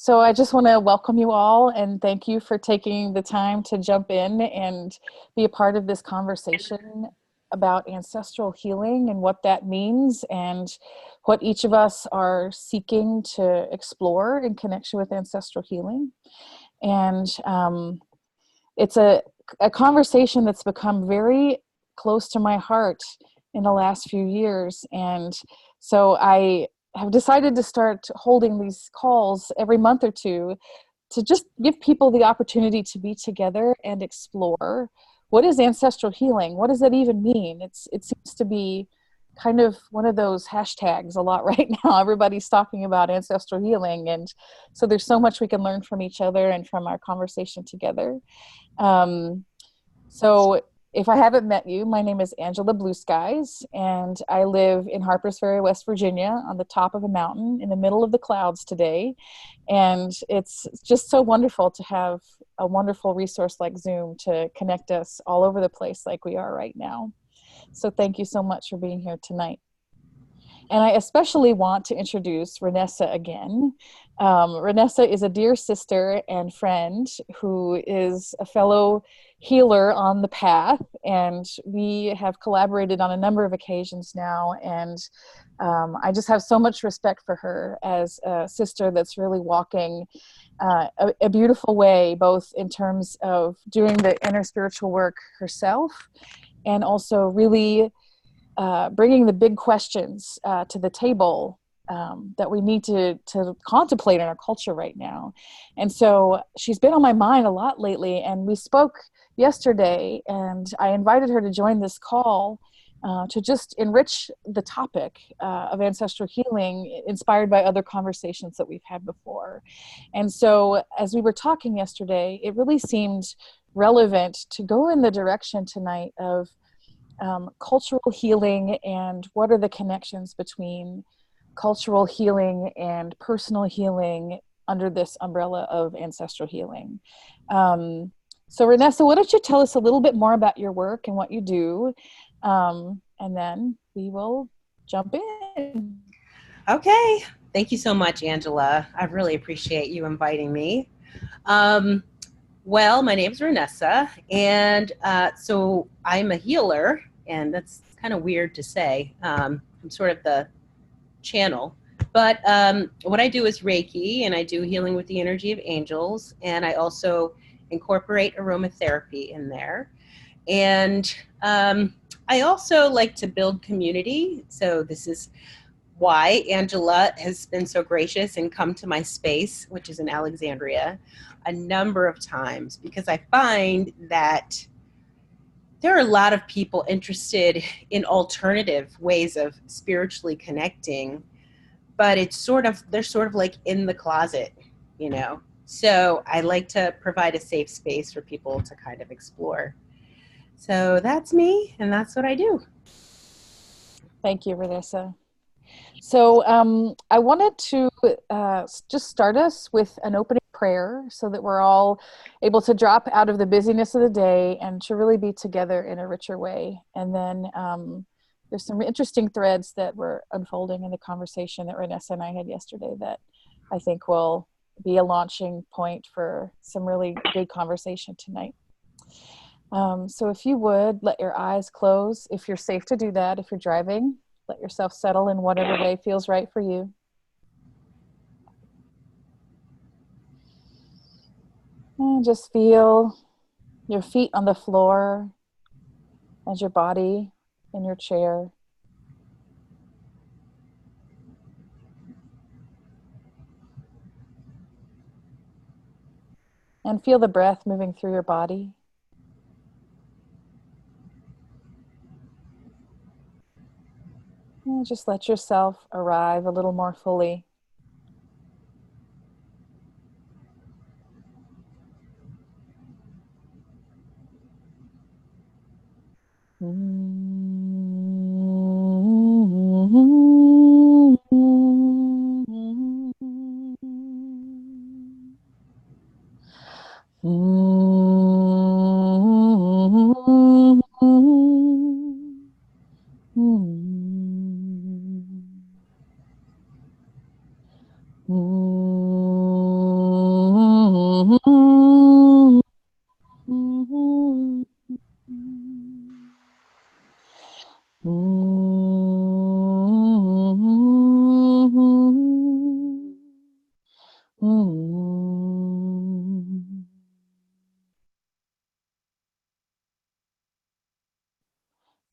So I just want to welcome you all and thank you for taking the time to jump in and be a part of this conversation about ancestral healing and what that means and what each of us are seeking to explore in connection with ancestral healing. And it's a conversation that's become very close to my heart in the last few years. And so I have decided to start holding these calls every month or two to just give people the opportunity to be together and explore what is ancestral healing? What does that even mean? It seems to be kind of one of those hashtags a lot right now. Everybody's talking about ancestral healing. And so there's so much we can learn from each other and from our conversation together. So if I haven't met you, my name is Angela Blueskies, and I live in Harpers Ferry, West Virginia, on the top of a mountain in the middle of the clouds today. And it's just so wonderful to have a wonderful resource like Zoom to connect us all over the place like we are right now. So thank you so much for being here tonight. And I especially want to introduce Renessa again. Renessa is a dear sister and friend who is a fellow healer on the path, and we have collaborated on a number of occasions now, and I just have so much respect for her as a sister that's really walking a beautiful way, both in terms of doing the inner spiritual work herself and also really bringing the big questions to the table that we need to contemplate in our culture right now. And so she's been on my mind a lot lately, and we spoke yesterday, and I invited her to join this call to just enrich the topic of ancestral healing, inspired by other conversations that we've had before. And so as we were talking yesterday, it really seemed relevant to go in the direction tonight of cultural healing and what are the connections between cultural healing and personal healing under this umbrella of ancestral healing. So Renessa, why don't you tell us a little bit more about your work and what you do, and then we will jump in. Okay. Thank you so much, Angela. I really appreciate you inviting me. Well, my name is Renessa, and so I'm a healer, and that's kind of weird to say. I'm sort of the channel, but what I do is Reiki, and I do healing with the energy of angels, and I also incorporate aromatherapy in there. And I also like to build community, so this is why Angela has been so gracious and come to my space, which is in Alexandria, a number of times, because I find that there are a lot of people interested in alternative ways of spiritually connecting, but they're sort of like in the closet, you know? So I like to provide a safe space for people to kind of explore. So that's me, and that's what I do. Thank you, Renessa. So I wanted to just start us with an opening prayer so that we're all able to drop out of the busyness of the day and to really be together in a richer way. And then there's some interesting threads that were unfolding in the conversation that Renessa and I had yesterday that I think will be a launching point for some really good conversation tonight. So if you would, let your eyes close if you're safe to do that. If you're driving, let yourself settle in whatever way feels right for you. And just feel your feet on the floor and your body in your chair. And feel the breath moving through your body. And just let yourself arrive a little more fully.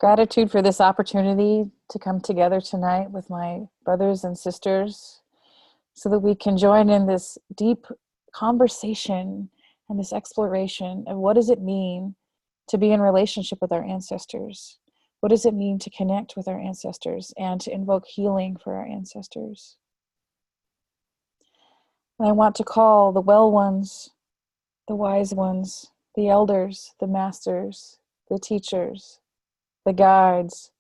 Gratitude for this opportunity to come together tonight with my brothers and sisters so that we can join in this deep conversation and this exploration of what does it mean to be in relationship with our ancestors? What does it mean to connect with our ancestors and to invoke healing for our ancestors? And I want to call the well ones, the wise ones, the elders, the masters, the teachers, the guides,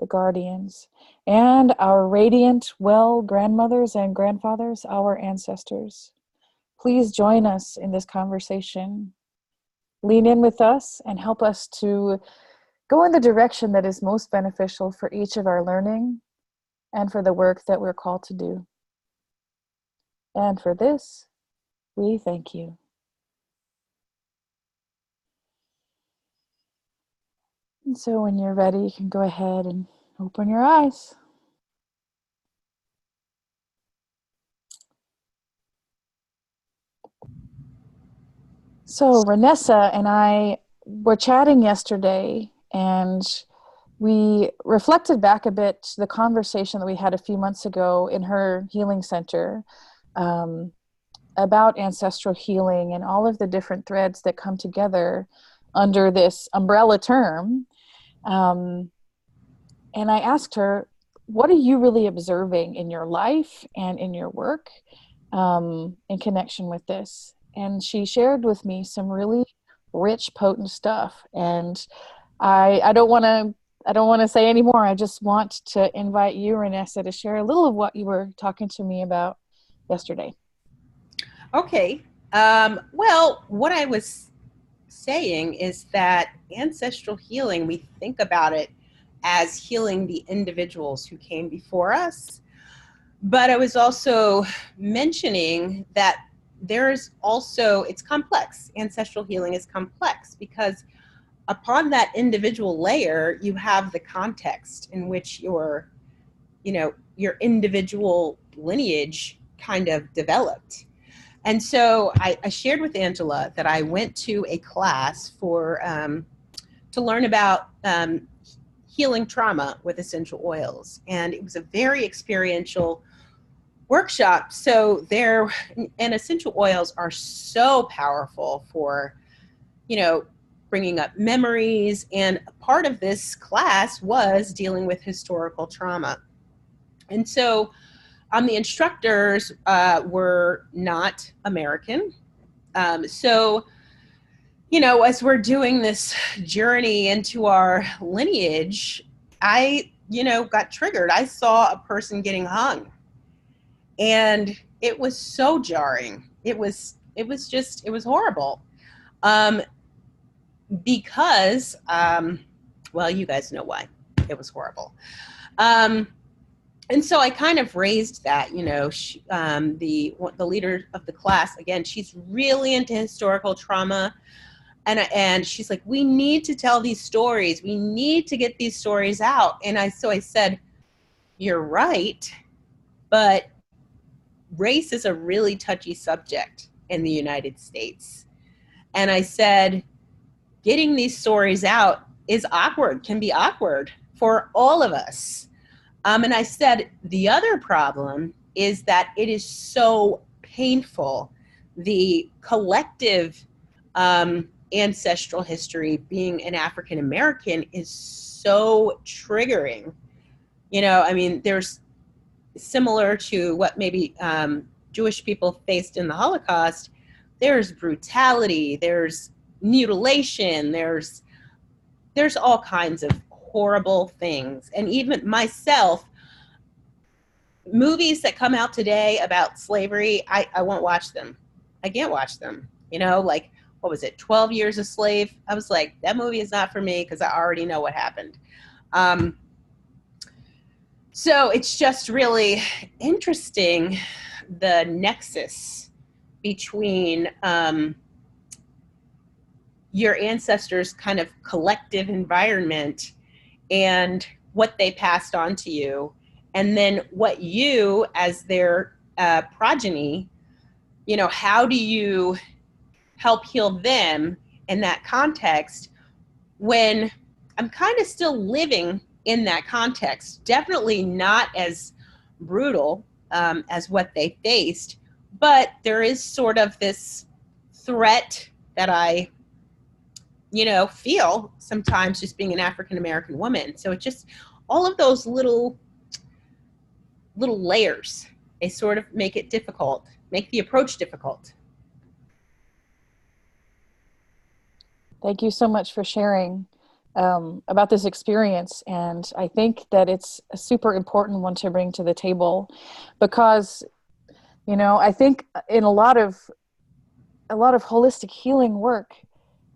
the guardians, and our radiant, well grandmothers and grandfathers, our ancestors. Please join us in this conversation. Lean in with us and help us to go in the direction that is most beneficial for each of our learning and for the work that we're called to do. And for this, we thank you. And so when you're ready, you can go ahead and open your eyes. So Renessa and I were chatting yesterday, and we reflected back a bit to the conversation that we had a few months ago in her healing center about ancestral healing and all of the different threads that come together under this umbrella term. And I asked her, what are you really observing in your life and in your work in connection with this? And she shared with me some really rich, potent stuff. And I don't want to say any more. I just want to invite you, Renessa, to share a little of what you were talking to me about yesterday. Okay. Well, what I was saying is that ancestral healing, we think about it as healing the individuals who came before us. But I was also mentioning that there's also, it's complex. Ancestral healing is complex because upon that individual layer, you have the context in which your individual lineage kind of developed. And so I shared with Angela that I went to a class to learn about healing trauma with essential oils. And it was a very experiential workshop. So and essential oils are so powerful for, bringing up memories. And part of this class was dealing with historical trauma. And so the instructors were not American. So, as we're doing this journey into our lineage, I, got triggered. I saw a person getting hung. And it was so jarring. It was horrible. Because, well, you guys know why. It was horrible. And so I kind of raised that, the leader of the class, again, she's really into historical trauma. And she's like, we need to tell these stories. We need to get these stories out. And so I said, you're right, but race is a really touchy subject in the United States. And I said, getting these stories out is awkward, can be awkward for all of us. And I said, the other problem is that it is so painful. The collective ancestral history, being an African American, is so triggering. There's similar to what maybe Jewish people faced in the Holocaust. There's brutality, there's mutilation, there's all kinds of horrible things. And even myself, movies that come out today about slavery, I won't watch them. I can't watch them. Like, what was it, 12 Years a Slave? I was like, that movie is not for me because I already know what happened. So it's just really interesting, the nexus between your ancestors' kind of collective environment and what they passed on to you, and then what you, as their progeny, how do you help heal them in that context when, I'm kind of still living in that context. Definitely not as brutal as what they faced, but there is sort of this threat that I, feel sometimes just being an African American woman. So it just all of those little layers, they sort of make it difficult, make the approach difficult. Thank you so much for sharing about this experience. And I think that it's a super important one to bring to the table because, I think in a lot of holistic healing work,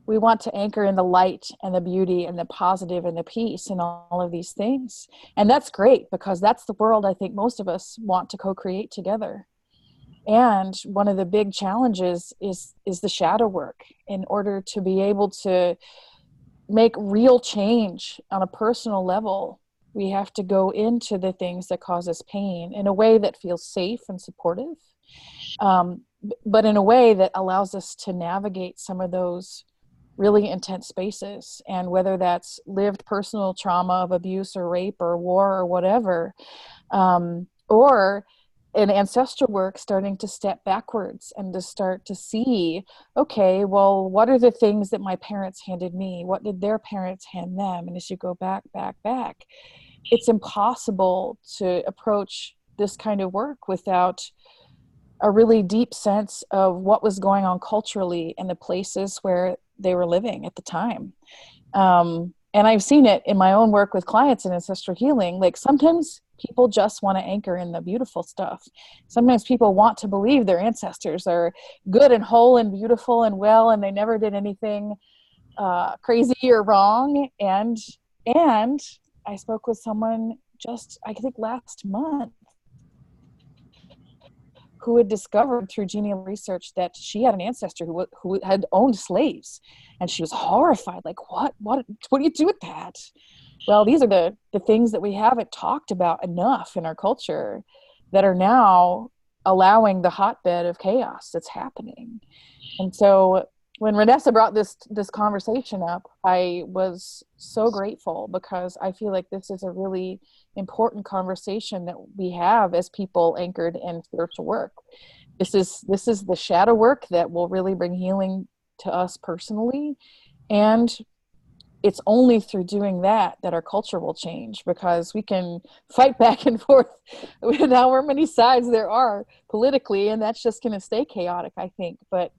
we want to anchor in the light and the beauty and the positive and the peace and all of these things. And that's great because that's the world I think most of us want to co-create together. And one of the big challenges is the shadow work. In order to be able to make real change on a personal level, we have to go into the things that cause us pain in a way that feels safe and supportive, but in a way that allows us to navigate some of those really intense spaces. And whether that's lived personal trauma of abuse or rape or war or whatever, or in ancestral work, starting to step backwards and to start to see, okay, well, what are the things that my parents handed me? What did their parents hand them? And as you go back, it's impossible to approach this kind of work without a really deep sense of what was going on culturally in the places where they were living at the time. And I've seen it in my own work with clients in ancestral healing. Like sometimes people just want to anchor in the beautiful stuff. Sometimes people want to believe their ancestors are good and whole and beautiful and well, and they never did anything crazy or wrong. And I spoke with someone just, I think last month, who had discovered through genealogical research that she had an ancestor who had owned slaves. And she was horrified, like, what do you do with that? Well, these are the things that we haven't talked about enough in our culture that are now allowing the hotbed of chaos that's happening. And so when Renessa brought this conversation up, I was so grateful because I feel like this is a really important conversation that we have as people anchored in spiritual work. This is the shadow work that will really bring healing to us personally. And it's only through doing that our culture will change, because we can fight back and forth with however many sides there are politically, and that's just going to stay chaotic, I think. But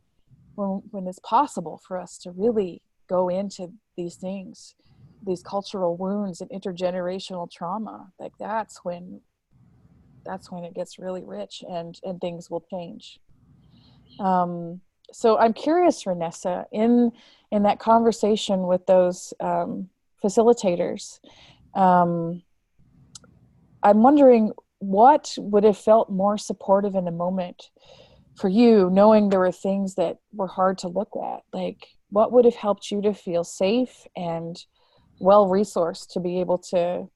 when it's possible for us to really go into these things, these cultural wounds and intergenerational trauma, like that's when it gets really rich and things will change. So I'm curious, Renessa, in that conversation with those facilitators, I'm wondering what would have felt more supportive in the moment for you, knowing there were things that were hard to look at. Like, what would have helped you to feel safe and well-resourced to be able to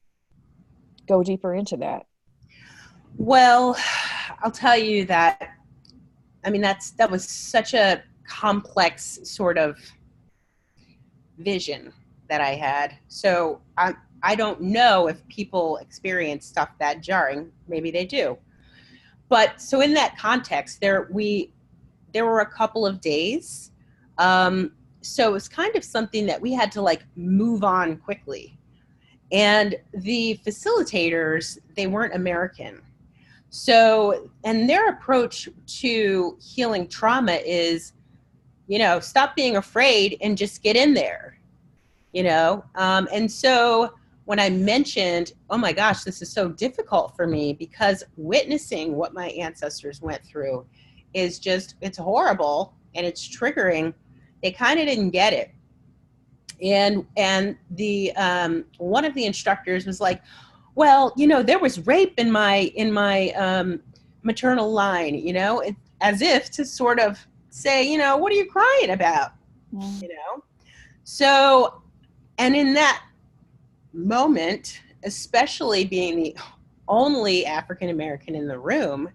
go deeper into that? Well, I'll tell you that, I mean, that was such a complex sort of vision that I had. So I don't know if people experience stuff that jarring. Maybe they do. But so in that context, there were a couple of days. So it was kind of something that we had to like move on quickly. And the facilitators, they weren't American. So, and their approach to healing trauma is, stop being afraid and just get in there, And so when I mentioned, oh my gosh, this is so difficult for me because witnessing what my ancestors went through is just, it's horrible and it's triggering, they kind of didn't get it. And the one of the instructors was like, well, there was rape in my maternal line, as if to sort of say, what are you crying about? Mm. So, and in that moment, especially being the only African American in the room,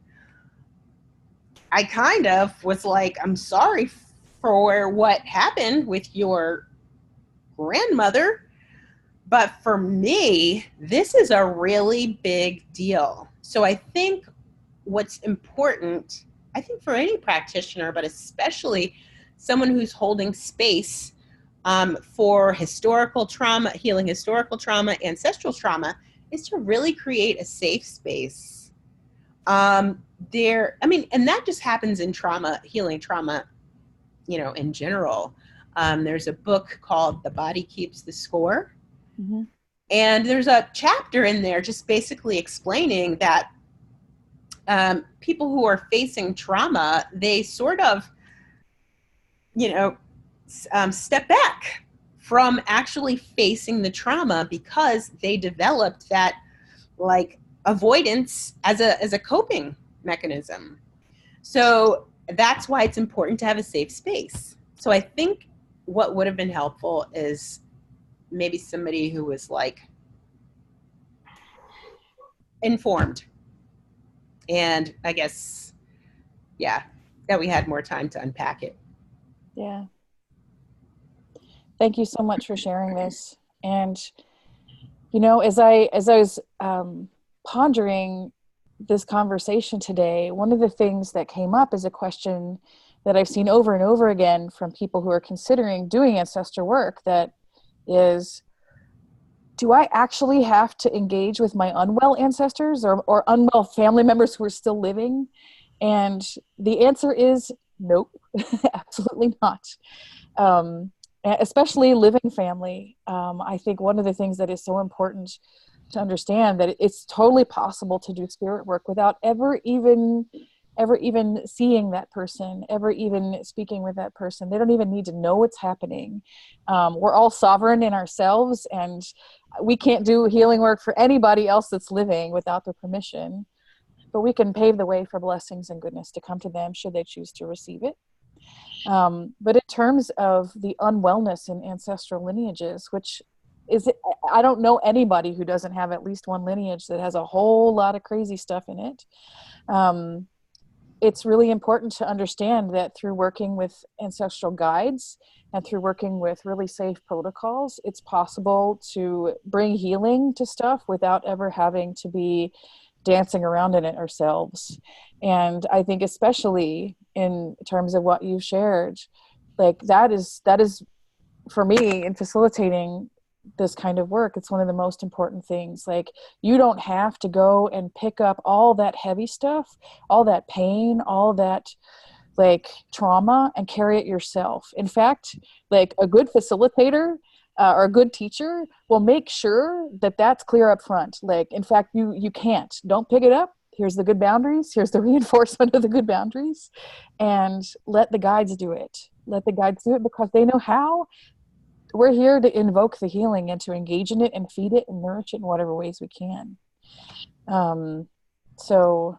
I kind of was like, I'm sorry for what happened with your grandmother. But for me, this is a really big deal. So I think what's important, I think for any practitioner, but especially someone who's holding space for historical trauma, healing historical trauma, ancestral trauma, is to really create a safe space. And that just happens in trauma, healing trauma, in general. There's a book called The Body Keeps the Score. Mm-hmm. And there's a chapter in there just basically explaining that people who are facing trauma, they sort of, step back from actually facing the trauma because they developed that like avoidance as a coping mechanism. So that's why it's important to have a safe space. So I think what would have been helpful is maybe somebody who was like informed. And I guess, yeah, that we had more time to unpack it. Yeah. Thank you so much for sharing this. And, as I was pondering this conversation today, one of the things that came up is a question that I've seen over and over again from people who are considering doing ancestor work, that is, do I actually have to engage with my unwell ancestors or unwell family members who are still living? And the answer is nope, absolutely not. Especially living family. I think one of the things that is so important to understand, that it's totally possible to do spirit work without ever even seeing that person, ever even speaking with that person. They don't even need to know what's happening. We're all sovereign in ourselves, and we can't do healing work for anybody else that's living without their permission. But we can pave the way for blessings and goodness to come to them should they choose to receive it. But in terms of the unwellness in ancestral lineages, which is, I don't know anybody who doesn't have at least one lineage that has a whole lot of crazy stuff in it. It's really important to understand that through working with ancestral guides and through working with really safe protocols, it's possible to bring healing to stuff without ever having to be dancing around in it ourselves. And I think especially in terms of what you've shared, like that is for me in facilitating this kind of work, it's one of the most important things. Like, you don't have to go and pick up all that heavy stuff, all that pain, all that like trauma, and carry it yourself. In fact, like a good facilitator or a good teacher will make sure that that's clear up front. Like, in fact, you don't pick it up. Here's the good boundaries. Here's the reinforcement of the good boundaries, and let the guides do it. Let the guides do it because they know how. We're here to invoke the healing and to engage in it and feed it and nourish it in whatever ways we can. So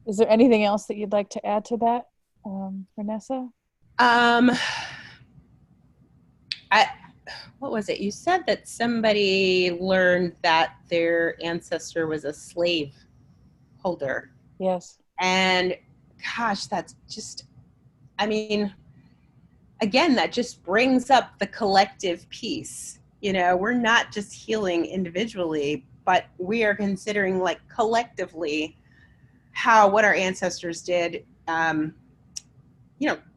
is there anything else that you'd like to add to that, Vanessa? What was it? You said that somebody learned that their ancestor was a slave holder. Yes. And gosh, that's just, again, that just brings up the collective piece. We're not just healing individually, but we are considering like collectively what our ancestors did,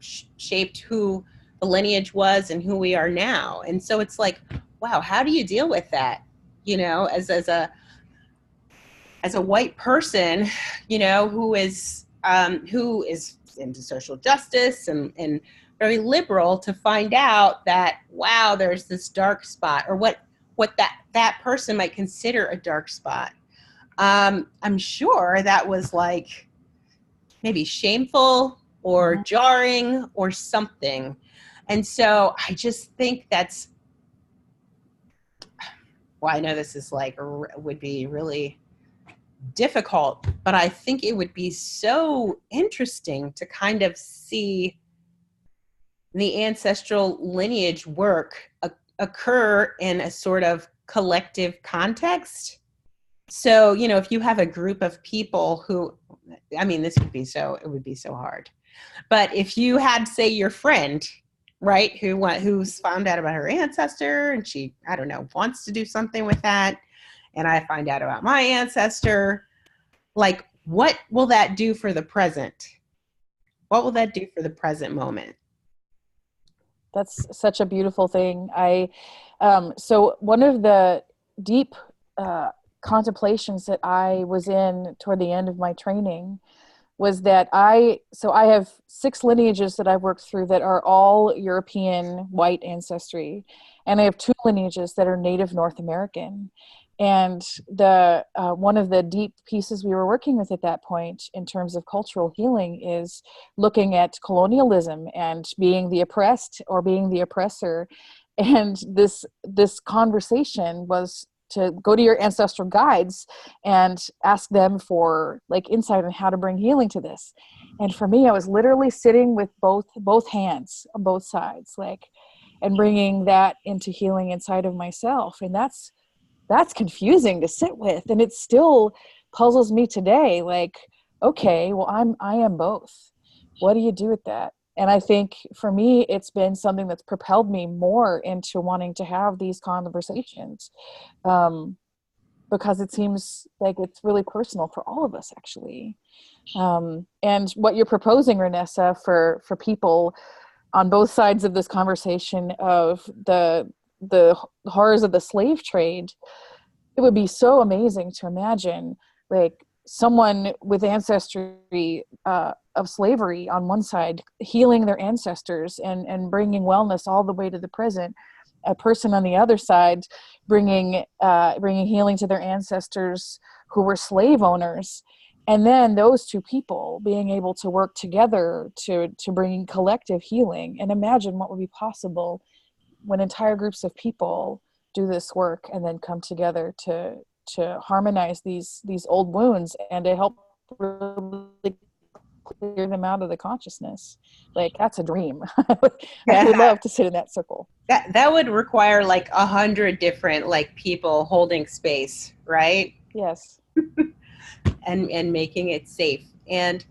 shaped who the lineage was and who we are now. And so it's like, wow, how do you deal with that? As a white person, who is into social justice and very liberal, to find out that, wow, there's this dark spot, or what that person might consider a dark spot. I'm sure that was like maybe shameful or jarring or something. And so I just think that's, well, I know this is like, would be really difficult, but I think it would be so interesting to kind of see the ancestral lineage work occur in a sort of collective context. So, if you have a group of people who, it would be so hard. But if you had, say, your friend, right? Who's found out about her ancestor, and she, I don't know, wants to do something with that. And I find out about my ancestor. Like, what will that do for the present? What will that do for the present moment? That's such a beautiful thing. So one of the deep uh, contemplations that I was in toward the end of my training was that I have 6 lineages that I've worked through that are all European white ancestry, and I have 2 lineages that are Native North American. And the one of the deep pieces we were working with at that point in terms of cultural healing is looking at colonialism and being the oppressed or being the oppressor. And this conversation was to go to your ancestral guides and ask them for like insight on how to bring healing to this. And for me, I was literally sitting with both hands on both sides, like, and bringing that into healing inside of myself. And that's confusing to sit with, and it still puzzles me today. Like, okay, well, I am both. What do you do with that? And I think for me, it's been something that's propelled me more into wanting to have these conversations, um, because it seems like it's really personal for all of us, actually. And what you're proposing, Renessa, for people on both sides of this conversation of the horrors of the slave trade, it would be so amazing to imagine like someone with ancestry of slavery on one side healing their ancestors and bringing wellness all the way to the present, a person on the other side bringing healing to their ancestors who were slave owners, and then those two people being able to work together to bring collective healing. And imagine what would be possible when entire groups of people do this work and then come together to harmonize these old wounds and to help really clear them out of the consciousness. Like, that's a dream. I would Yeah. love to sit in that circle. That would require like 100 different like people holding space, right? Yes. And making it safe. And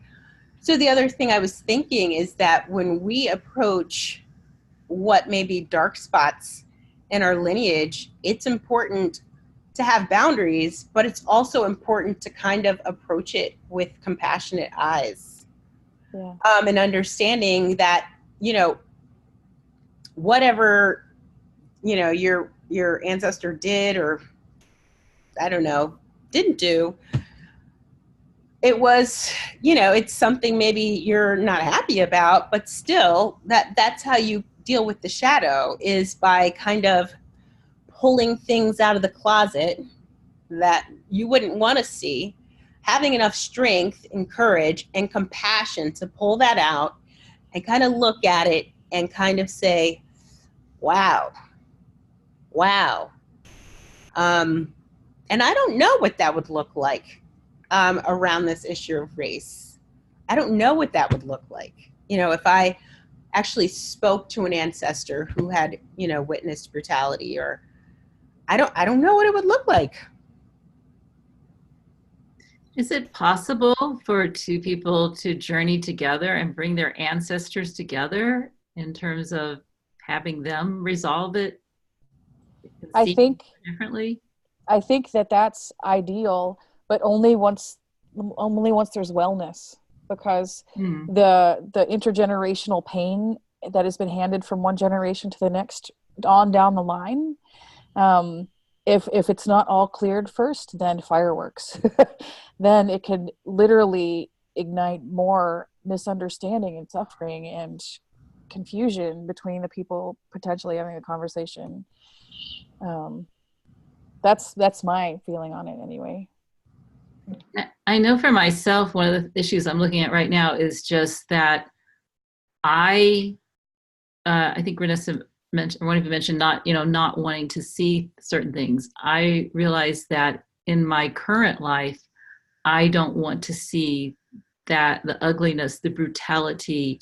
so the other thing I was thinking is that when we approach what may be dark spots in our lineage, it's important to have boundaries, but it's also important to kind of approach it with compassionate eyes. Yeah. And understanding that, whatever, your ancestor did, or I don't know, didn't do, it was, it's something maybe you're not happy about, but still that's how you deal with the shadow, is by kind of pulling things out of the closet that you wouldn't want to see, having enough strength and courage and compassion to pull that out and kind of look at it and kind of say, wow, wow. And I don't know what that would look like around this issue of race. I don't know what that would look like. If I actually spoke to an ancestor who had, witnessed brutality, or I don't know what it would look like. Is it possible for two people to journey together and bring their ancestors together in terms of having them resolve it and I see think it differently? I think that that's ideal, but only once there's wellness, because Hmm. the intergenerational pain that has been handed from one generation to the next on down the line, um, if it's not all cleared first, then fireworks. Then it can literally ignite more misunderstanding and suffering and confusion between the people potentially having a conversation. Um, that's my feeling on it anyway. I know for myself, one of the issues I'm looking at right now is just that I, I think Renessa mentioned, one of you mentioned not wanting to see certain things. I realize that in my current life, I don't want to see that the ugliness, the brutality,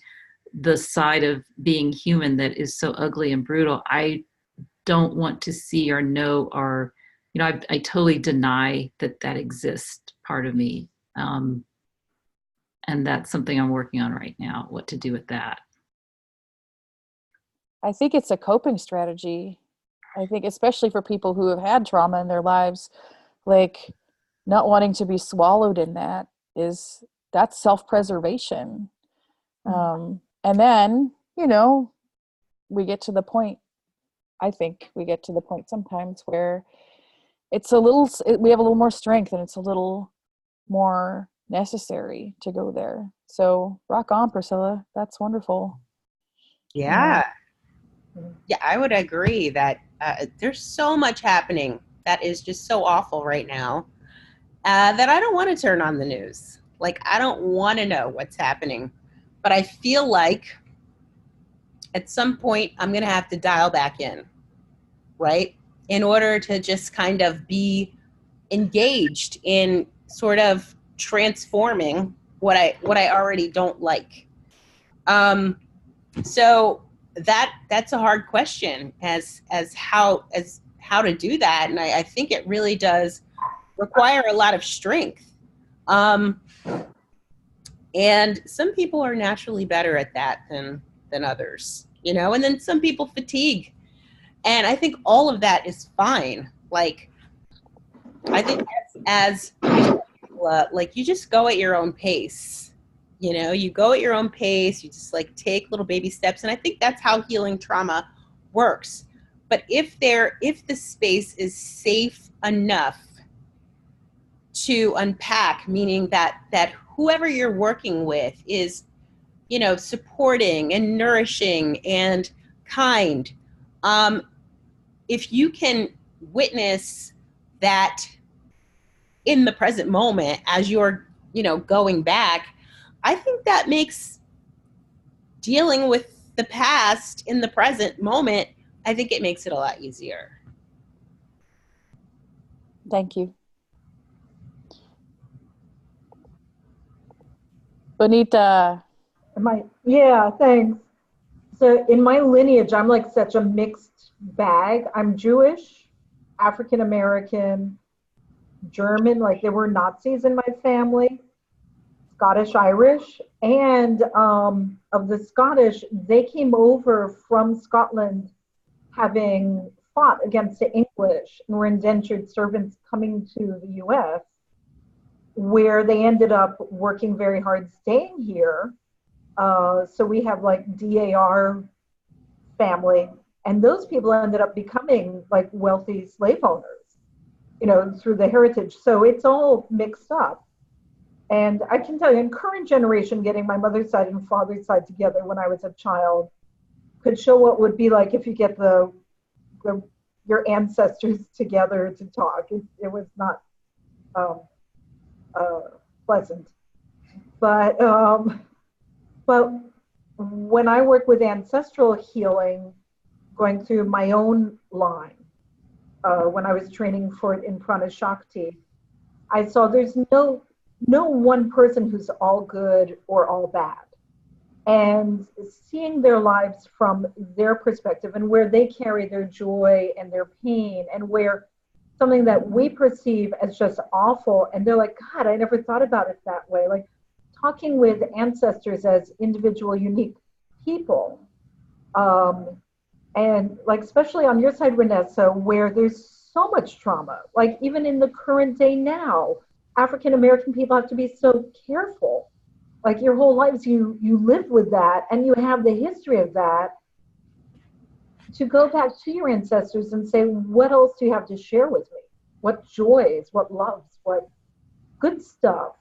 the side of being human that is so ugly and brutal. I don't want to see or know, or I totally deny that that exists, part of me. um, and that's something I'm working on right now, what to do with that. I think it's a coping strategy. I think especially for people who have had trauma in their lives, like not wanting to be swallowed in that that's self-preservation. And then, we get to the point, I think we get to the point sometimes where we have a little more strength and it's a little more necessary to go there. So rock on, Priscilla. That's wonderful. Yeah. Yeah, I would agree that there's so much happening that is just so awful right now that I don't want to turn on the news. Like, I don't want to know what's happening. But I feel like at some point I'm going to have to dial back in, right? In order to just kind of be engaged in sort of transforming what I already don't like. So that's a hard question as how to do that, and I think it really does require a lot of strength. And some people are naturally better at that than others, and then some people fatigue. And I think all of that is fine. Like, I think as like, you just go at your own pace. You go at your own pace. You just like take little baby steps. And I think that's how healing trauma works. But if the space is safe enough to unpack, meaning that whoever you're working with is, supporting and nourishing and kind, if you can witness that in the present moment as you're, going back, I think that makes dealing with the past in the present moment, I think it makes it a lot easier. Thank you. Bonita. Yeah, thanks. So in my lineage, I'm like such a mixed bag. I'm Jewish, African American, German, like there were Nazis in my family, Scottish Irish, and of the Scottish, they came over from Scotland having fought against the English and were indentured servants coming to the US, where they ended up working very hard staying here. So we have like DAR family, and those people ended up becoming like wealthy slave owners, through the heritage. So it's all mixed up. And I can tell you, in current generation, getting my mother's side and father's side together when I was a child could show what would be like if you get your ancestors together to talk. It was not pleasant. But when I work with ancestral healing, going through my own line, when I was training for it in Prana Shakti, I saw there's no one person who's all good or all bad. And seeing their lives from their perspective and where they carry their joy and their pain, and where something that we perceive as just awful, and they're like, God, I never thought about it that way. Like, talking with ancestors as individual, unique people. And like, especially on your side, Vanessa, where there's so much trauma, like even in the current day now, African American people have to be so careful. Like, your whole lives, you live with that, and you have the history of that. To go back to your ancestors and say, what else do you have to share with me? What joys, what loves, what good stuff?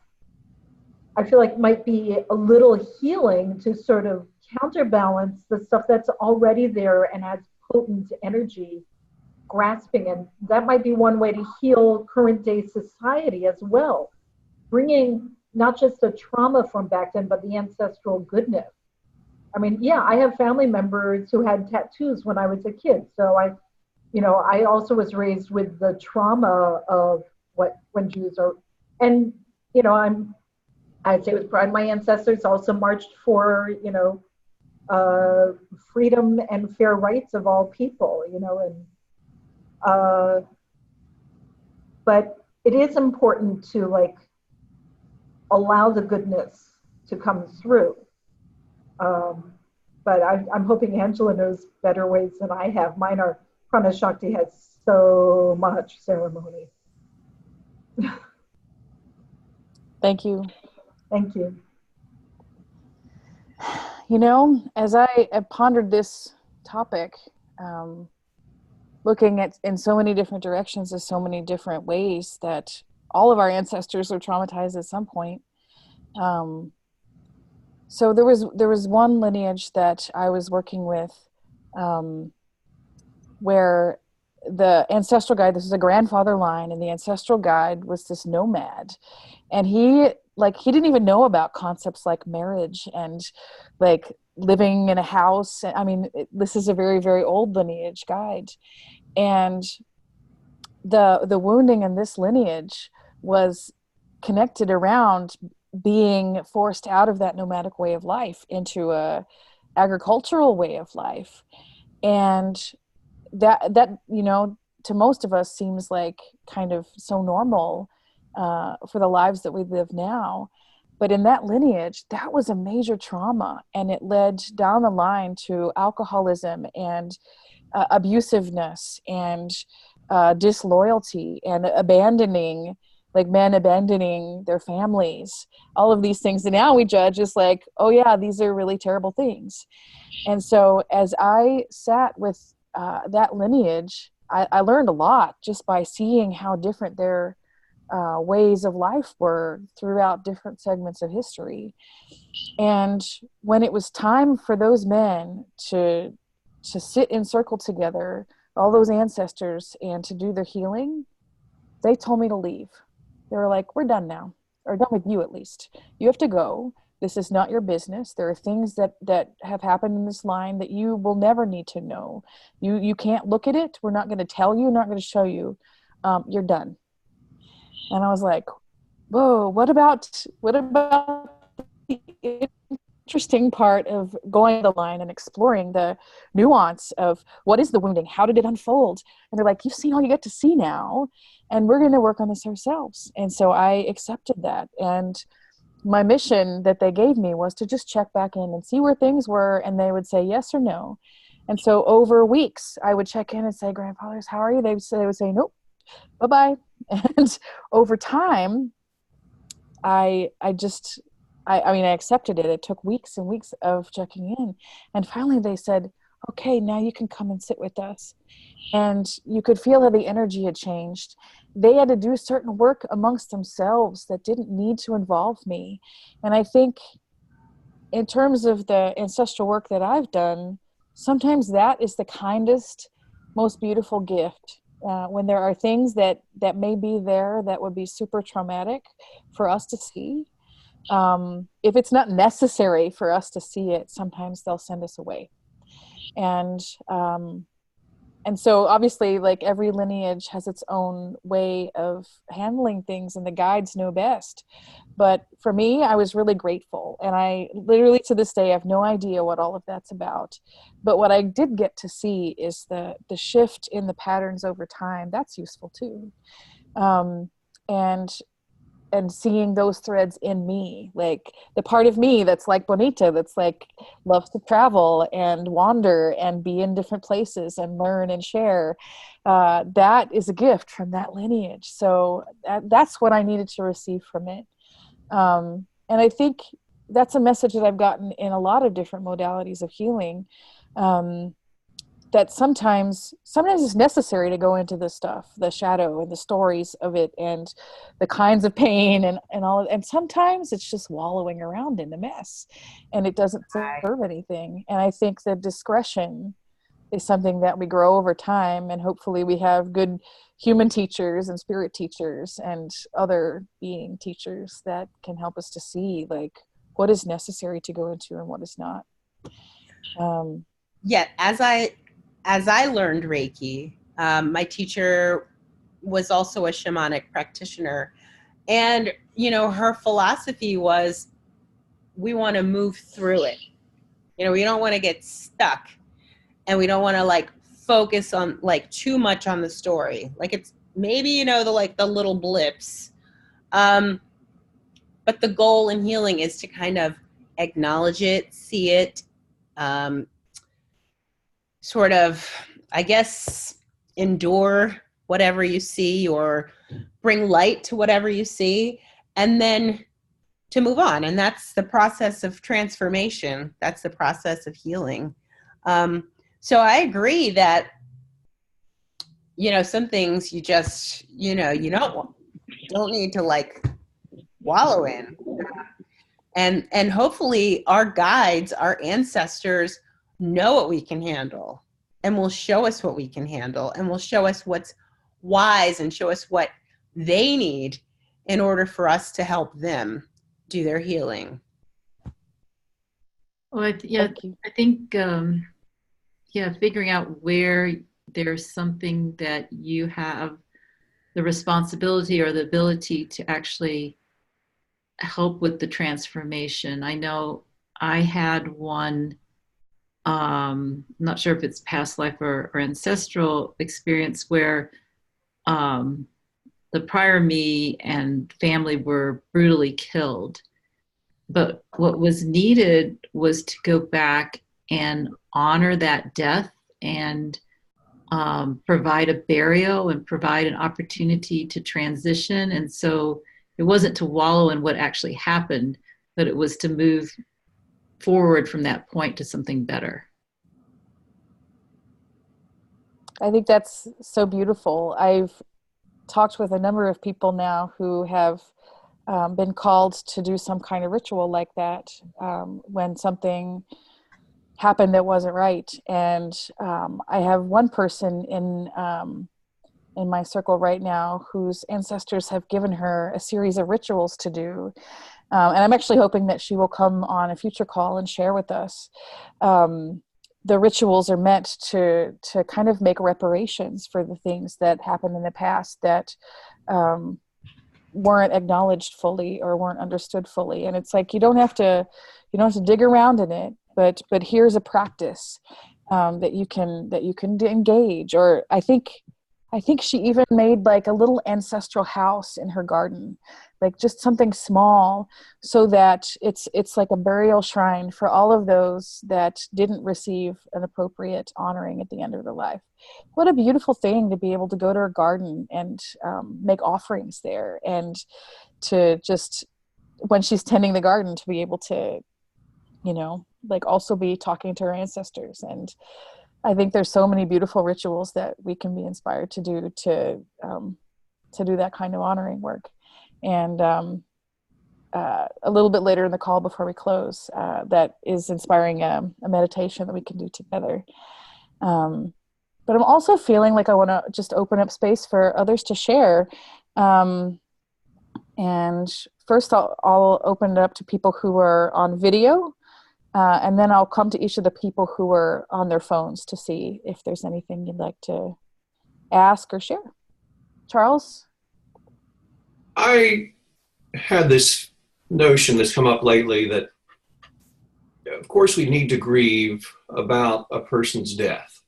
I feel like might be a little healing to sort of counterbalance the stuff that's already there and has potent energy grasping. And that might be one way to heal current day society as well, bringing not just the trauma from back then, but the ancestral goodness. I mean, yeah, I have family members who had tattoos when I was a kid. So I also was raised with the trauma of when Jews are, and, I'd say with pride, my ancestors also marched for, freedom and fair rights of all people, but it is important to like allow the goodness to come through. but I'm hoping Angela knows better ways than I have. Mine are, Prana Shakti has so much ceremony. Thank you. Thank you. You know, as I pondered this topic, looking at in so many different directions, in so many different ways that all of our ancestors were traumatized at some point. So there was one lineage that I was working with, where the ancestral guide, this is a grandfather line, and the ancestral guide was this nomad, and he didn't even know about concepts like marriage and like living in a house. I mean, this is a very, very old lineage guide, and the wounding in this lineage was connected around being forced out of that nomadic way of life into a agricultural way of life. And that you know, to most of us seems like kind of so normal for the lives that we live now. But in that lineage, that was a major trauma, and it led down the line to alcoholism and abusiveness and disloyalty and abandoning, like men abandoning their families, all of these things. And now we judge as like, oh yeah, these are really terrible things. And so as I sat with that lineage, I learned a lot just by seeing how different their ways of life were throughout different segments of history. And when it was time for those men to sit in circle together, all those ancestors, and to do their healing, they told me to leave. They were like, we're done now, or done with you at least. You have to go. This is not your business. There are things that have happened in this line that you will never need to know. You can't look at it. We're not going to tell you, not going to show you. You're done. And I was like, whoa, what about the interesting part of going the line and exploring the nuance of what is the wounding? How did it unfold? And they're like, you've seen all you get to see now, and we're going to work on this ourselves. And so I accepted that. And my mission that they gave me was to just check back in and see where things were, and they would say yes or no. And so over weeks, I would check in and say, grandfathers, how are you? They would say, nope, bye-bye. And over time, I accepted it. It took weeks and weeks of checking in. And finally they said, okay, now you can come and sit with us. And you could feel how the energy had changed. They had to do certain work amongst themselves that didn't need to involve me. And I think in terms of the ancestral work that I've done, sometimes that is the kindest, most beautiful gift. When there are things that may be there that would be super traumatic for us to see, if it's not necessary for us to see it, sometimes they'll send us away. And so obviously, like, every lineage has its own way of handling things, and the guides know best. But for me, I was really grateful. And I literally, to this day, have no idea what all of that's about. But what I did get to see is the shift in the patterns over time. That's useful too. And seeing those threads in me, like the part of me that's like Bonita, that's like loves to travel and wander and be in different places and learn and share. That is a gift from that lineage. So that's what I needed to receive from it. And I think that's a message that I've gotten in a lot of different modalities of healing. That sometimes it's necessary to go into the stuff, the shadow and the stories of it and the kinds of pain and all of, and sometimes it's just wallowing around in the mess and it doesn't serve anything. And I think the discretion is something that we grow over time, and hopefully we have good human teachers and spirit teachers and other being teachers that can help us to see like what is necessary to go into and what is not. Yeah, as I learned Reiki, my teacher was also a shamanic practitioner. And, you know, her philosophy was, we want to move through it. You know, we don't want to get stuck, and we don't want to like focus on like too much on the story. Like, it's maybe, you know, the little blips. But the goal in healing is to kind of acknowledge it, see it, sort of, I guess, endure whatever you see or bring light to whatever you see, and then to move on. And that's the process of transformation. That's the process of healing. So I agree that, some things you just, you don't need to like wallow in. And hopefully our guides, our ancestors know what we can handle and will show us what we can handle and will show us what's wise and show us what they need in order for us to help them do their healing. Well, I think, figuring out where there's something that you have the responsibility or the ability to actually help with the transformation. I know I had one, not sure if it's past life or ancestral experience, where the prior me and family were brutally killed. But what was needed was to go back and honor that death and provide a burial and provide an opportunity to transition. And so it wasn't to wallow in what actually happened, but it was to move forward from that point to something better. I think that's so beautiful. I've talked with a number of people now who have been called to do some kind of ritual like that when something happened that wasn't right. And I have one person in my circle right now whose ancestors have given her a series of rituals to do. And I'm actually hoping that she will come on a future call and share with us. The rituals are meant to kind of make reparations for the things that happened in the past that weren't acknowledged fully or weren't understood fully. And it's like, you don't have to dig around in it, but here's a practice that you can engage. Or I think she even made like a little ancestral house in her garden, like just something small, so that it's like a burial shrine for all of those that didn't receive an appropriate honoring at the end of their life. What a beautiful thing to be able to go to her garden and make offerings there, and to just, when she's tending the garden, to be able to, like also be talking to her ancestors. And I think there's so many beautiful rituals that we can be inspired to do to do that kind of honoring work. And a little bit later in the call before we close, that is inspiring a meditation that we can do together. But I'm also feeling like I want to just open up space for others to share. And first I'll open it up to people who are on video. And then I'll come to each of the people who are on their phones to see if there's anything you'd like to ask or share. Charles? I had this notion that's come up lately that, of course, we need to grieve about a person's death.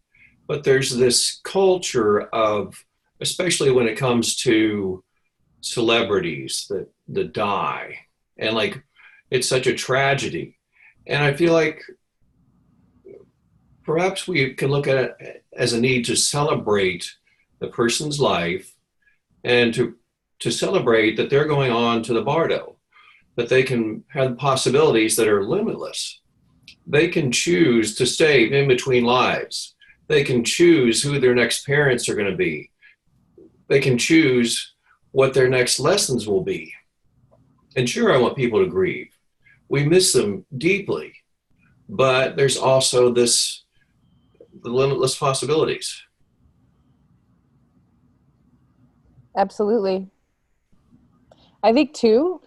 But there's this culture of, especially when it comes to celebrities that die, and like, it's such a tragedy. And I feel like perhaps we can look at it as a need to celebrate the person's life, and to celebrate that they're going on to the bardo, that they can have possibilities that are limitless. They can choose to stay in between lives. They can choose who their next parents are going to be. They can choose what their next lessons will be. And sure, I want people to grieve. We miss them deeply, but there's also the limitless possibilities. Absolutely. I think too,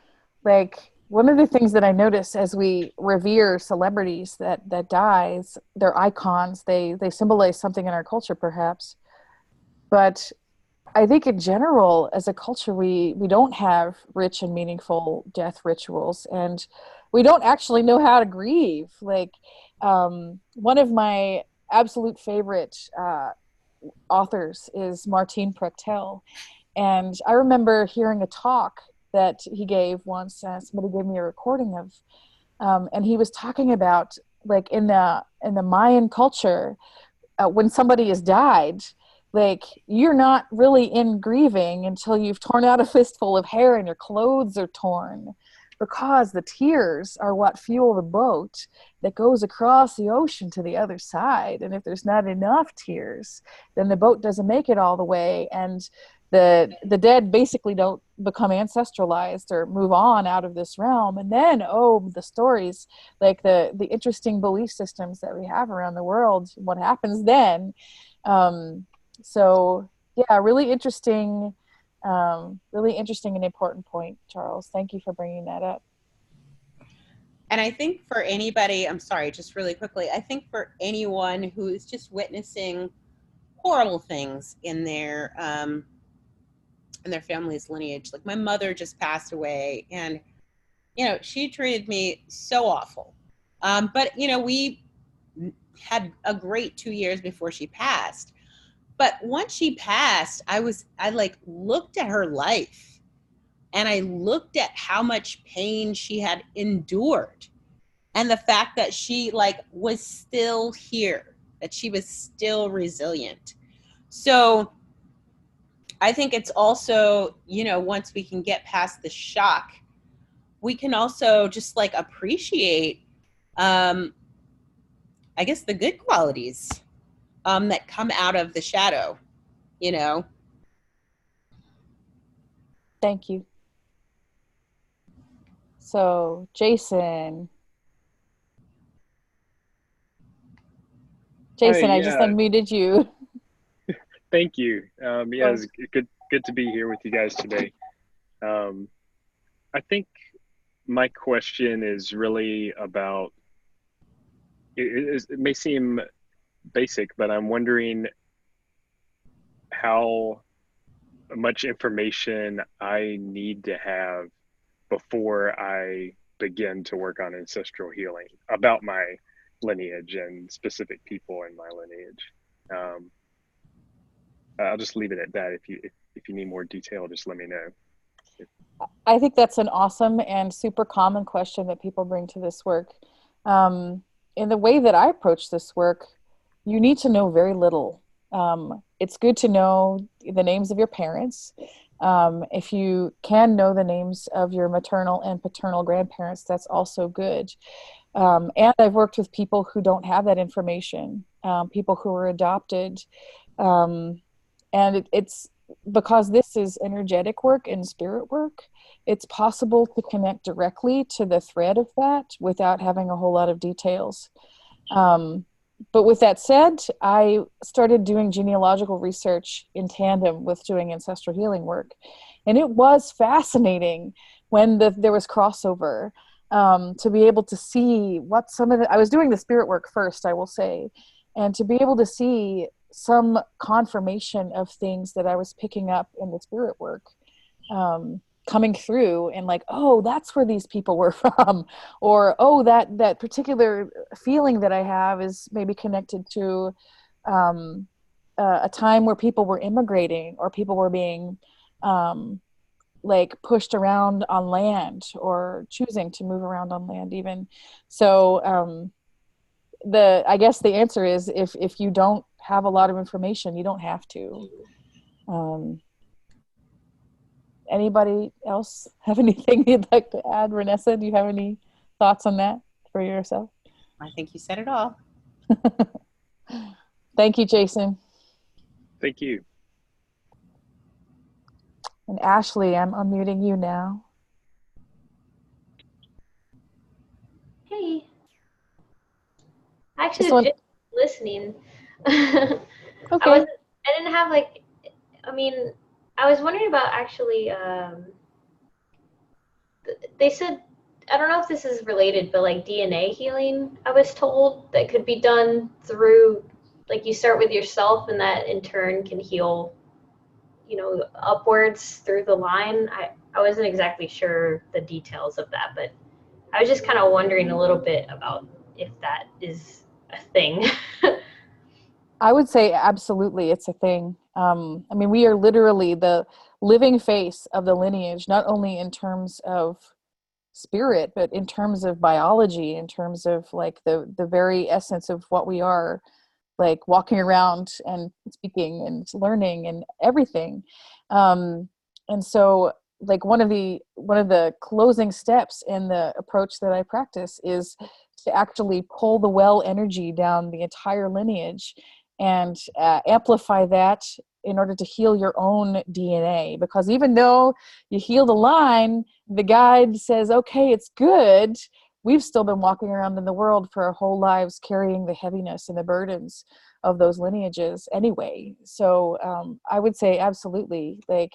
like, one of the things that I notice as we revere celebrities that dies, they're icons, they symbolize something in our culture perhaps. But I think in general, as a culture, we don't have rich and meaningful death rituals, and we don't actually know how to grieve. Like, one of my absolute favorite authors is Martin Prechtel. And I remember hearing a talk that he gave once. Somebody gave me a recording of, and he was talking about like in the Mayan culture, when somebody has died, like you're not really in grieving until you've torn out a fistful of hair and your clothes are torn, because the tears are what fuel the boat that goes across the ocean to the other side. And if there's not enough tears, then the boat doesn't make it all the way, and the dead basically don't become ancestralized or move on out of this realm. And then, oh, the stories, like the interesting belief systems that we have around the world, what happens then. So yeah, really interesting and important point, Charles. Thank you for bringing that up. And I think for anybody, I'm sorry, just really quickly, I think for anyone who is just witnessing horrible things in their family's lineage, like my mother just passed away, and she treated me so awful. But we had a great 2 years before she passed. But once she passed, I like looked at her life, and I looked at how much pain she had endured, and the fact that she like was still here, that she was still resilient. So I think it's also, once we can get past the shock, we can also just like appreciate, I guess, the good qualities that come out of the shadow, Thank you. So, Jason. Jason, Hi, I just unmuted you. Thank you. Yeah, it's good to be here with you guys today. I think my question is really about, it may seem basic, but I'm wondering how much information I need to have before I begin to work on ancestral healing about my lineage and specific people in my lineage. I'll just leave it at that. If you need more detail, just let me know. I think that's an awesome and super common question that people bring to this work. In the way that I approach this work, you need to know very little. It's good to know the names of your parents. If you can know the names of your maternal and paternal grandparents, that's also good. And I've worked with people who don't have that information, people who are adopted. And it's because this is energetic work and spirit work, it's possible to connect directly to the thread of that without having a whole lot of details. But with that said, I started doing genealogical research in tandem with doing ancestral healing work. And it was fascinating when there was crossover, to be able to see what I was doing the spirit work first, I will say, and to be able to see some confirmation of things that I was picking up in the spirit work, coming through, and like, oh, that's where these people were from, or oh, that particular feeling that I have is maybe connected to a time where people were immigrating, or people were being like pushed around on land, or choosing to move around on land even. So I guess the answer is, if you don't have a lot of information, you don't have to. Anybody else have anything you'd like to add? Renessa, do you have any thoughts on that for yourself? I think you said it all. Thank you, Jason. Thank you. And Ashley, I'm unmuting you now. Hey. Actually, just listening. Okay. I didn't have I was wondering about actually, they said, I don't know if this is related, but like DNA healing, I was told that could be done through, like you start with yourself and that in turn can heal, upwards through the line. I wasn't exactly sure the details of that, but I was just kind of wondering a little bit about if that is a thing. I would say absolutely it's a thing. We are literally the living face of the lineage, not only in terms of spirit, but in terms of biology, in terms of like the very essence of what we are, like walking around and speaking and learning and everything. And so like one of the closing steps in the approach that I practice is to actually pull the well energy down the entire lineage and amplify that in order to heal your own DNA. Because even though you heal the line, the guide says, okay, it's good, we've still been walking around in the world for our whole lives carrying the heaviness and the burdens of those lineages anyway. So I would say absolutely, like,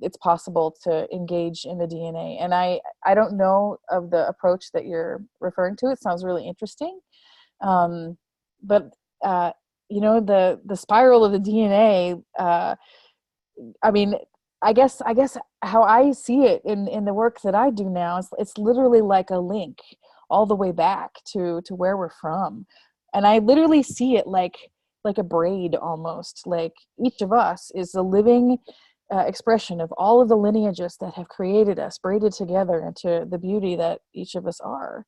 it's possible to engage in the DNA. And I don't know of the approach that you're referring to. It sounds really interesting. But the spiral of the DNA, I mean, I guess how I see it in the work that I do now is it's literally like a link all the way back to where we're from. And I literally see it like a braid almost. Like each of us is a living expression of all of the lineages that have created us, braided together into the beauty that each of us are.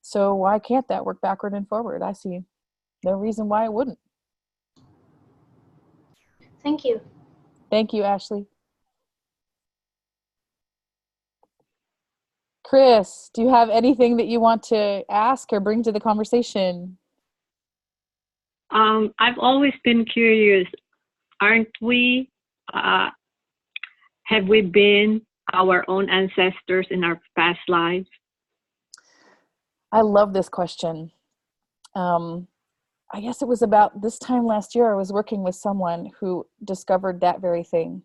So why can't that work backward and forward? I see no reason why it wouldn't. Thank you. Thank you, Ashley. Chris, do you have anything that you want to ask or bring to the conversation? I've always been curious. Aren't we, have we been our own ancestors in our past lives? I love this question. I guess it was about this time last year, I was working with someone who discovered that very thing.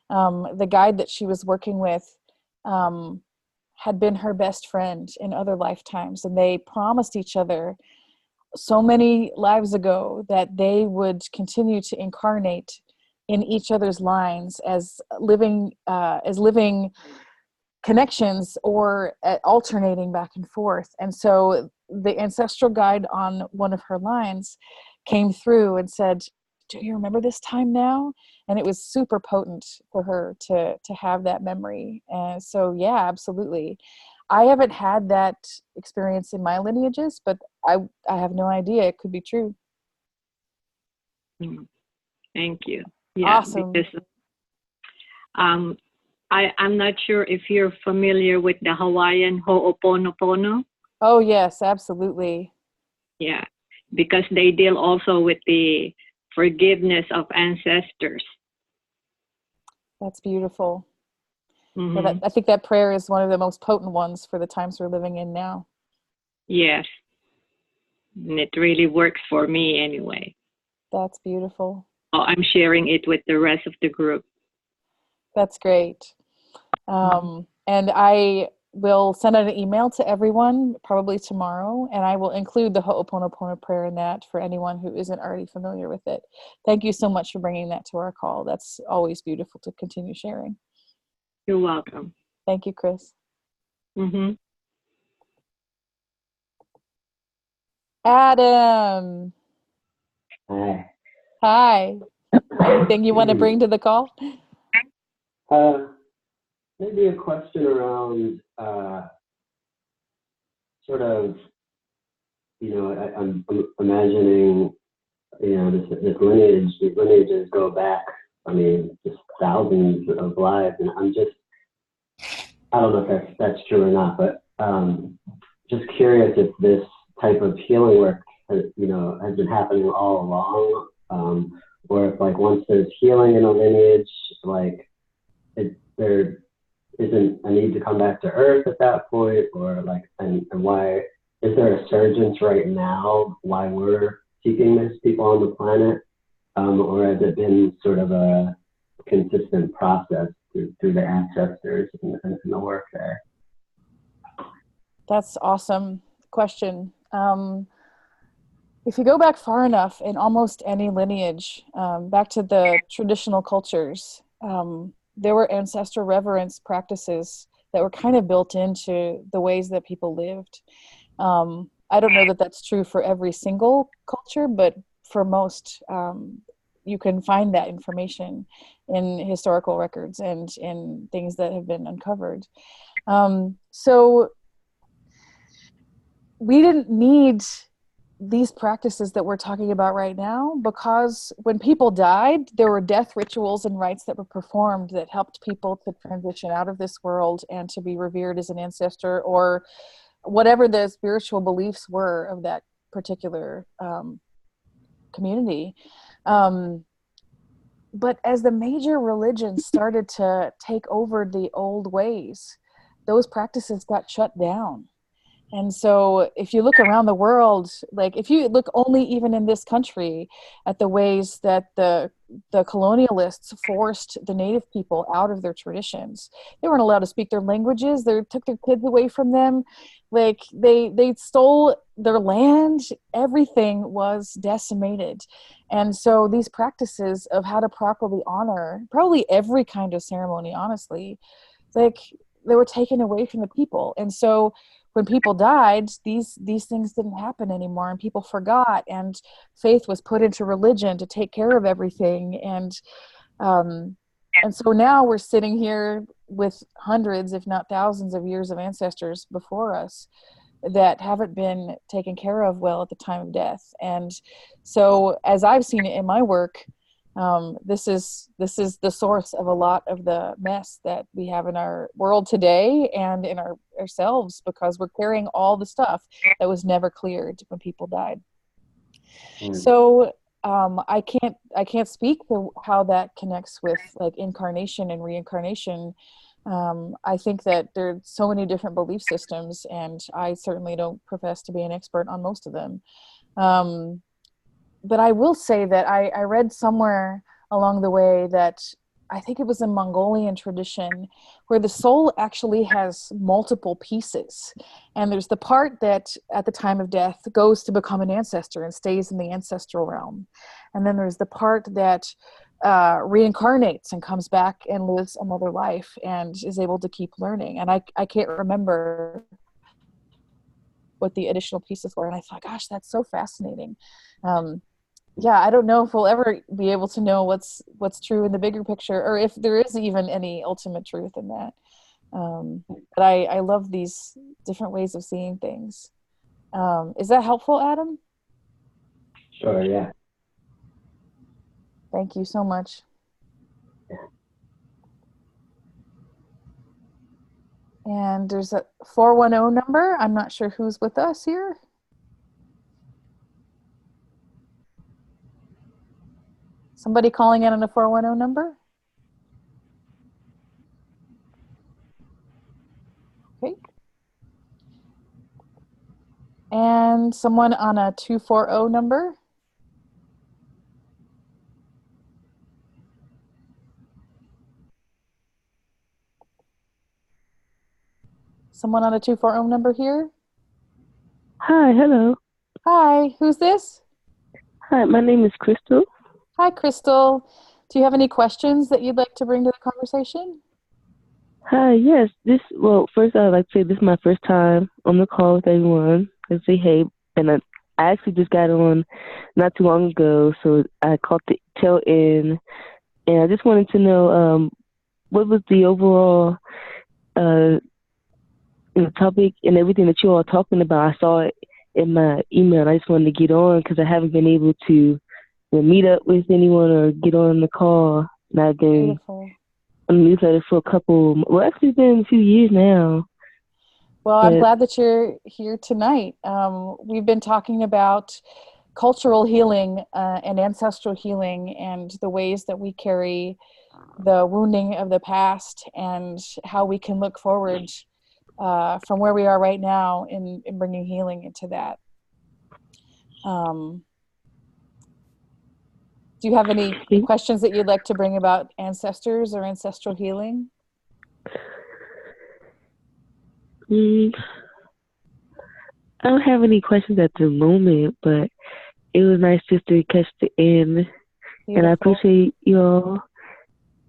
The guide that she was working with had been her best friend in other lifetimes, and they promised each other so many lives ago that they would continue to incarnate in each other's lines as living connections, or alternating back and forth. And so the ancestral guide on one of her lines came through and said, do you remember this time now? And it was super potent for her to have that memory. So yeah, absolutely. I haven't had that experience in my lineages, but I have no idea. It could be true. Thank you. Yeah, awesome. Because, I'm not sure if you're familiar with the Hawaiian Ho'oponopono. Oh yes, absolutely. Yeah, because they deal also with the forgiveness of ancestors. That's beautiful. Mm-hmm. Yeah, I think that prayer is one of the most potent ones for the times we're living in now. Yes, and it really works for me anyway. That's beautiful. Oh, I'm sharing it with the rest of the group. That's great. And I will send out an email to everyone probably tomorrow, and I will include the Ho'oponopono prayer in that for anyone who isn't already familiar with it. Thank you so much for bringing that to our call. That's always beautiful to continue sharing. You're welcome. Thank you, Chris. Mm-hmm. Adam. Hi. Hi. Anything you want to bring to the call? Maybe a question around sort of, I'm imagining, this lineage, these lineages go back, just thousands of lives, and I don't know if that's true or not, but just curious if this type of healing work has been happening all along, or if like once there's healing in a lineage, like there isn't a need to come back to Earth at that point, or like, and why is there a surgence right now? Why we're seeking this, people on the planet, or has it been sort of a consistent process through the ancestors and the work there? That's awesome question. If you go back far enough in almost any lineage, back to the traditional cultures, there were ancestral reverence practices that were kind of built into the ways that people lived. I don't know that that's true for every single culture, but for most, you can find that information in historical records and in things that have been uncovered. So we didn't need these practices that we're talking about right now, because when people died, there were death rituals and rites that were performed that helped people to transition out of this world and to be revered as an ancestor, or whatever the spiritual beliefs were of that particular community. But as the major religions started to take over the old ways, those practices got shut down. And so if you look around the world, like if you look only even in this country at the ways that the colonialists forced the native people out of their traditions, they weren't allowed to speak their languages. They took their kids away from them. Like they stole their land. Everything was decimated. And so these practices of how to properly honor probably every kind of ceremony, honestly, like they were taken away from the people. And so when people died, these things didn't happen anymore, and people forgot, and faith was put into religion to take care of everything. And so now we're sitting here with hundreds, if not thousands, of years of ancestors before us that haven't been taken care of well at the time of death. And so as I've seen it in my work, this is the source of a lot of the mess that we have in our world today and in ourselves, because we're carrying all the stuff that was never cleared when people died. So I can't speak to how that connects with like incarnation and reincarnation. I think that there are so many different belief systems, and I certainly don't profess to be an expert on most of them. But I will say that I read somewhere along the way that I think it was a Mongolian tradition where the soul actually has multiple pieces. And there's the part that at the time of death goes to become an ancestor and stays in the ancestral realm. And then there's the part that reincarnates and comes back and lives another life and is able to keep learning. And I can't remember what the additional pieces were. And I thought, gosh, that's so fascinating. Yeah, I don't know if we'll ever be able to know what's true in the bigger picture, or if there is even any ultimate truth in that. But I love these different ways of seeing things. Is that helpful, Adam? Sure, yeah. Thank you so much. And there's a 410 number. I'm not sure who's with us here. Somebody calling in on a 410 number? Okay. And someone on a 240 number? Someone on a 240 number here? Hi, hello. Hi, who's this? Hi, my name is Crystal. Hi, Crystal. Do you have any questions that you'd like to bring to the conversation? Hi, yes. First I'd like to say this is my first time on the call with everyone. And say hey. And I actually just got on not too long ago, so I caught the tail end. And I just wanted to know what was the overall topic and everything that you all are talking about. I saw it in my email, and I just wanted to get on because I haven't been able to meet up with anyone or get on the call. And I've been on the newsletter for actually it's been a few years now. Well, I'm glad that you're here tonight. We've been talking about cultural healing and ancestral healing and the ways that we carry the wounding of the past and how we can look forward from where we are right now in bringing healing into that. Do you have any questions that you'd like to bring about ancestors or ancestral healing? I don't have any questions at the moment, but it was nice just to catch the end. Beautiful. And I appreciate you all.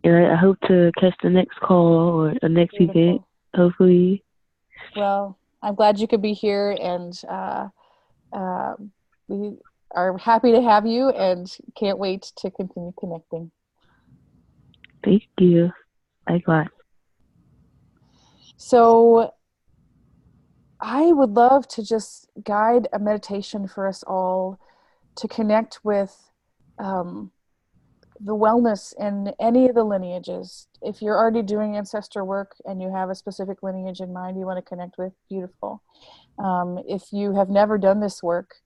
And I hope to catch the next call or a next Beautiful. event, hopefully. Well, I'm glad you could be here, and we are happy to have you and can't wait to continue connecting. Thank you. Bye-bye. So I would love to just guide a meditation for us all to connect with the wellness in any of the lineages. If you're already doing ancestor work and you have a specific lineage in mind you want to connect with, beautiful. If you have never done this work,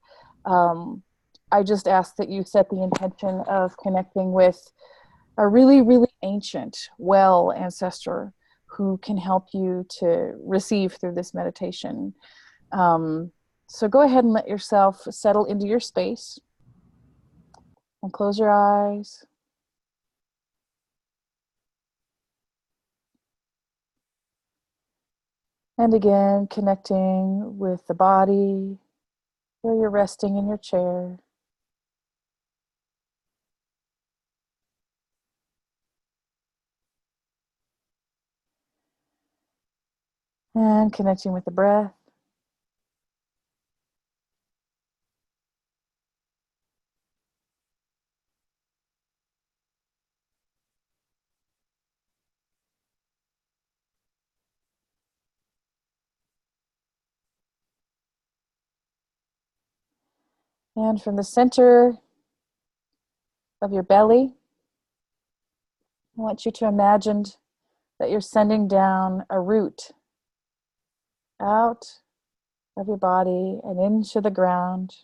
I just ask that you set the intention of connecting with a really, really ancient, well ancestor who can help you to receive through this meditation. So go ahead and let yourself settle into your space and close your eyes. And again, connecting with the body, where you're resting in your chair. And connecting with the breath. And from the center of your belly, I want you to imagine that you're sending down a root out of your body and into the ground.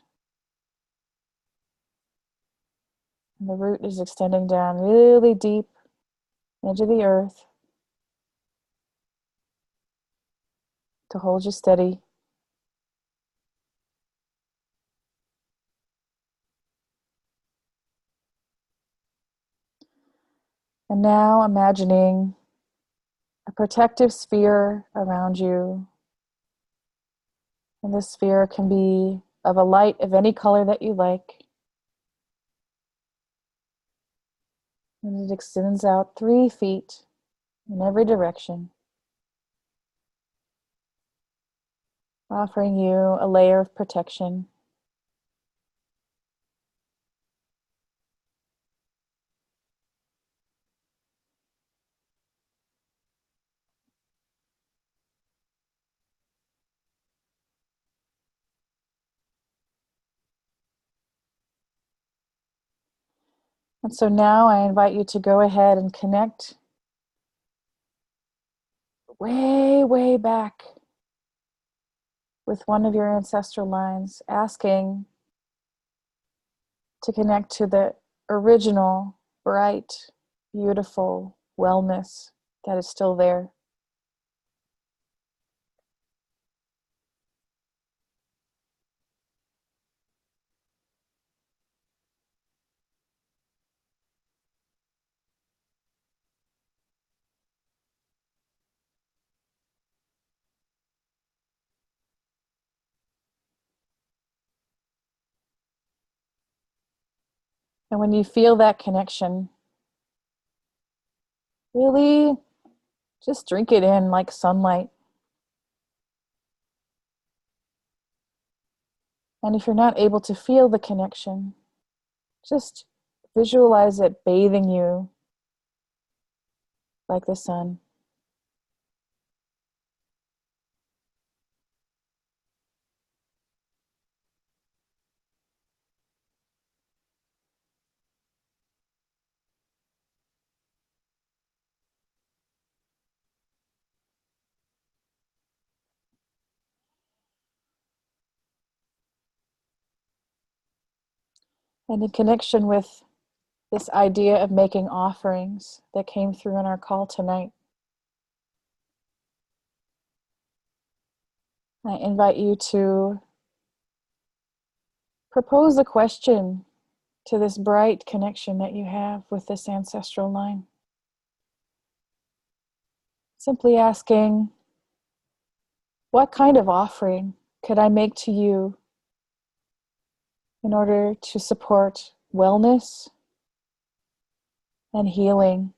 And the root is extending down really deep into the earth to hold you steady. And now imagining a protective sphere around you. And this sphere can be of a light of any color that you like. And it extends out 3 feet in every direction, offering you a layer of protection. And so now I invite you to go ahead and connect way, way back with one of your ancestral lines, asking to connect to the original, bright, beautiful wellness that is still there. And when you feel that connection, really just drink it in like sunlight. And if you're not able to feel the connection, just visualize it bathing you like the sun. And in connection with this idea of making offerings that came through in our call tonight, I invite you to propose a question to this bright connection that you have with this ancestral line. Simply asking, what kind of offering could I make to you in order to support wellness and healing?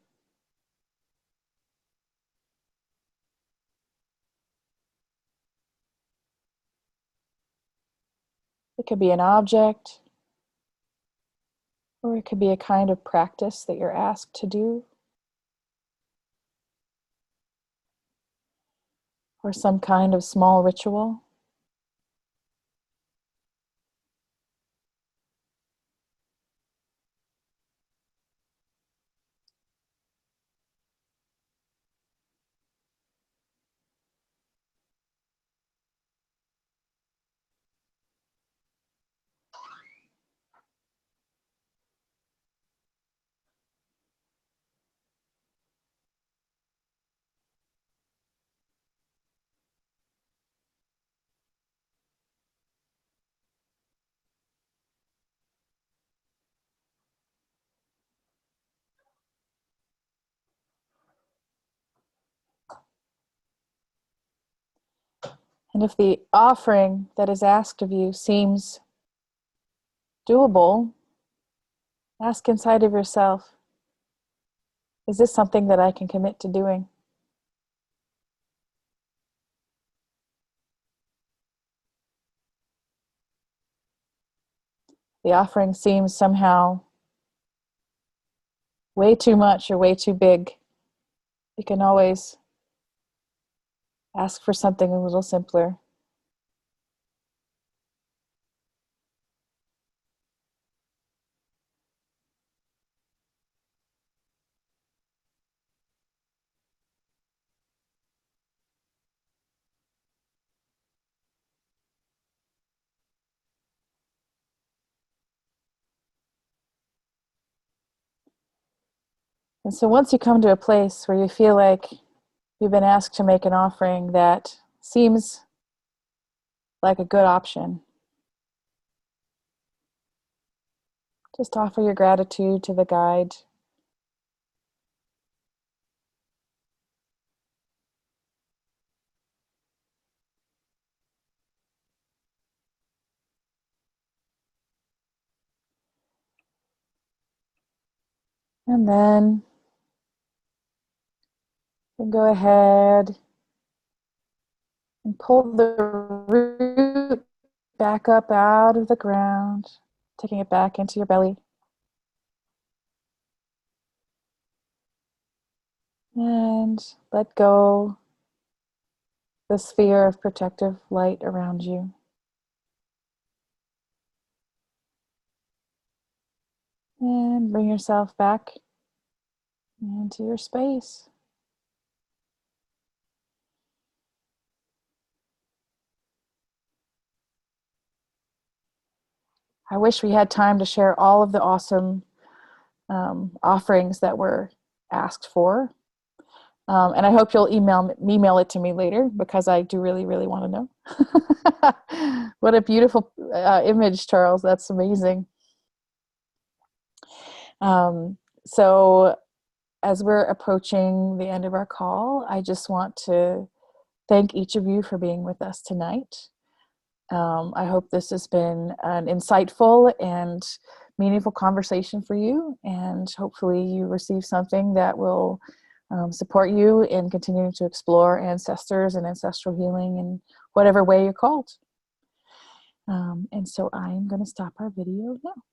It could be an object, or it could be a kind of practice that you're asked to do. or some kind of small ritual. And if the offering that is asked of you seems doable, ask inside of yourself, is this something that I can commit to doing? The offering seems somehow way too much or way too big. You can always ask for something a little simpler. And so once you come to a place where you feel like you've been asked to make an offering that seems like a good option, just offer your gratitude to the guide. And then you can go ahead and pull the root back up out of the ground, taking it back into your belly. And let go the sphere of protective light around you. And bring yourself back into your space. I wish we had time to share all of the awesome offerings that were asked for. And I hope you'll email it to me later, because I do really, really want to know. What a beautiful image, Charles. That's amazing. So as we're approaching the end of our call, I just want to thank each of you for being with us tonight. I hope this has been an insightful and meaningful conversation for you, and hopefully you receive something that will support you in continuing to explore ancestors and ancestral healing in whatever way you're called. And so I'm going to stop our video now.